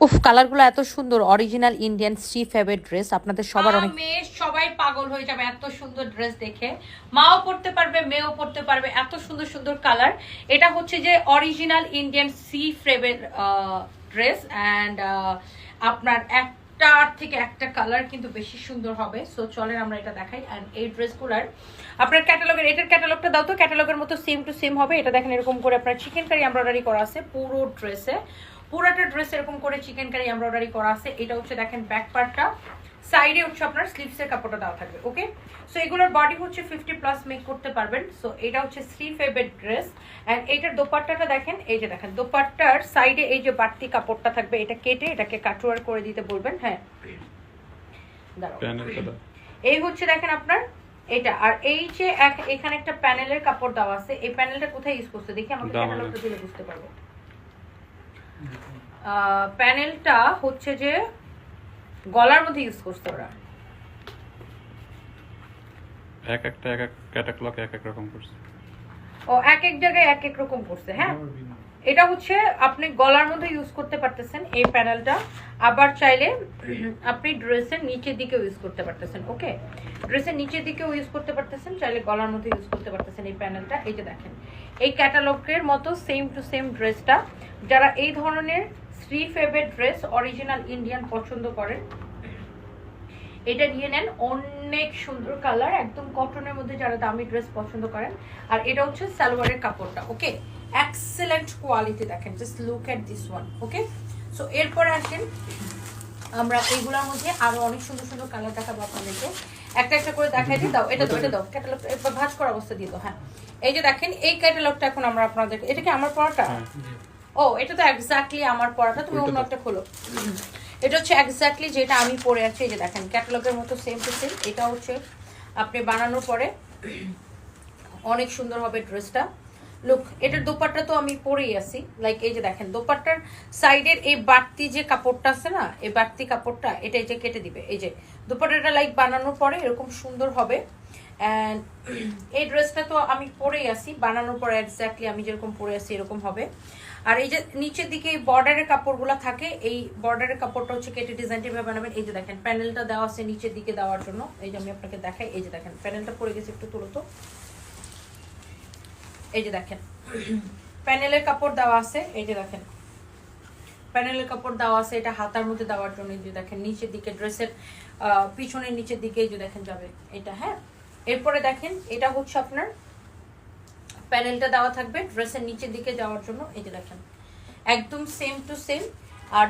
উফ, কালারগুলো এত সুন্দর, অরিজিনাল ইন্ডিয়ান স্ট্রি ফেভারিট ড্রেস। আপনাদের সবার অনেক মেয়ে সবাই পাগল হয়ে যাবে এত সুন্দর ড্রেস দেখে। মাও পড়তে পারবে, মেয়েও পড়তে পারবে, এত সুন্দর সুন্দর কালার। এটা হচ্ছে যে অরিজিনাল ইন্ডিয়ান সি ফেভারিট ড্রেস অ্যান্ড আপনার একটার থেকে একটা কালার কিন্তু বেশি সুন্দর হবে। সো চলেন আমরা এটা দেখাই। অ্যান্ড এই ড্রেসগুলার আপনার ক্যাটালগের, এটার ক্যাটালগটা দাও তো। ক্যাটালগের মতো সেম টু সেম হবে। এটা দেখেন এরকম করে আপনার চিকেন কারি এমব্রয়ডারি করা আছে পুরো ড্রেসে। পুরাটা ড্রেস এরকম করে চিকেন কারি এমব্রয়ডারি করা আছে। এটা হচ্ছে দেখেন ব্যাক পার্টটা, সাইডে হচ্ছে আপনার স্লিভসের কাপড়টা দেওয়া থাকবে। ওকে, সো এগুলোর বডি হচ্ছে 50+ মেক করতে পারবেন। সো এটা হচ্ছে থ্রি ফেভারিট ড্রেস। অ্যান্ড এইটার দোপাট্টাটা দেখেন, এই যে দেখেন দোপাট্টার সাইডে এই যে বাড়তি কাপড়টা থাকবে, এটা কেটে এটাকে কাটওয়ার করে দিতে বলবেন। হ্যাঁ, দাঁড়াও, এই হচ্ছে দেখেন আপনার এটা। আর এই যে এখানে একটা প্যানেলের কাপড় দেওয়া আছে, এই প্যানেলটা কোথায় ইউজ করছে দেখি, আমাকে ক্যাটালগটা দিলে বুঝতে পারবো। প্যানেলটা হচ্ছে যে গলার মধ্যে ইউজ করছে ওরা। এক ক্যাটালগ এক রকম করছে। ও এক এক জায়গায় এক এক রকম করছে। হ্যাঁ, এটা হচ্ছে আপনি গলার মধ্যে ইউজ করতে পারতেছেন এই প্যানেলটা, আবার চাইলে আপনি ড্রেসের নিচের দিকেও ইউজ করতে পারতেছেন। ওকে, ড্রেসের নিচের দিকেও ইউজ করতে পারতেছেন, চাইলে গলার মধ্যে ইউজ করতে পারতেছেন এই প্যানেলটা। এই যে দেখেন এই ক্যাটালগের মতো সেম টু সেম ড্রেসটা। যারা এই ধরনের three favourite dress original Indian পছন্দ করেন, এটা নিয়ে নেন। অনেক সুন্দর কালার, একদম কটনের মধ্যে যারা দামি ড্রেস পছন্দ করেন। আর এটা হচ্ছে সালোয়ারের কাপড়টা। ওকে, এক্সেলেন্ট কোয়ালিটি, দেখেন just look at this one. Okay, so এরপরে আসেন আমরা এইগুলোর মধ্যে আরো অনেক সুন্দর সুন্দর কালার দেখাবো আপনাদেরকে। একটা একটা করে দেখাই দিই। দাও এটা দাও, এটা দাও, ক্যাটালগ ভাঁজ করা অবস্থা দিয়ে দাও। হ্যাঁ, এই যে দেখেন এই ক্যাটালগটা এখন আমরা আপনাদেরকে, এটা কি আমার পড়াটা? ও, এটা তো এক্স্যাক্টলি আমার পড়াটা, তুমি অন্য একটা খোলো। এটা হচ্ছে এক্স্যাক্টলি যেটা আমি পরে আছি। এই যে দেখেন ক্যাটালগের মতো সেম টু সেম। এটা হচ্ছে আপনি বানানোর পরে অনেক সুন্দর হবে ড্রেসটা। লুক, এটার দোপাট্টা তো আমি পরেই আছি। লাইক এই যে দেখেন দোপাট্টার সাইডের এই বাড়তি যে কাপড়টা আছে না, এই বাড়তি কাপড়টা এটা এই যে কেটে দিবে। এই যে দোপাট্টাটা লাইক বানানোর পরে এরকম সুন্দর হবে। অ্যান্ড এই ড্রেসটা তো আমি পরেই আছি, বানানোর পরে এক্স্যাক্টলি আমি যেরকম পরে আছি এরকম হবে। আর এই যে নিচের দিকে এই বর্ডারের কাপড়গুলো থাকে, এই বর্ডারের কাপড়টা হচ্ছে কেটে ডিজাইনটি ভাবে বানাবেন। এই যে দেখেন প্যানেলটা দেওয়া আছে নিচের দিকে দেওয়ার জন্য। এই যে আমি আপনাকে দেখাই, এই যে দেখেন প্যানেলটা পড়ে গেছে, একটু তুলো তো। এই যে দেখেন প্যানেলের কাপড় দেওয়া আছে। এই যে দেখেন প্যানেলের কাপড় দেওয়া আছে, এটা হাতার মধ্যে দেওয়ার জন্য। এই যে দেখেন নিচের দিকে ড্রেসের পিছনের নিচের দিকে এই যে দেখেন যাবে এটা। হ্যাঁ, এরপরে দেখেন এটা হচ্ছে আপনার প্যানেলটা দেওয়া থাকবে ড্রেসের নিচের দিকে যাওয়ার জন্য। এই যে দেখেন একদম সেম টু সেম। আর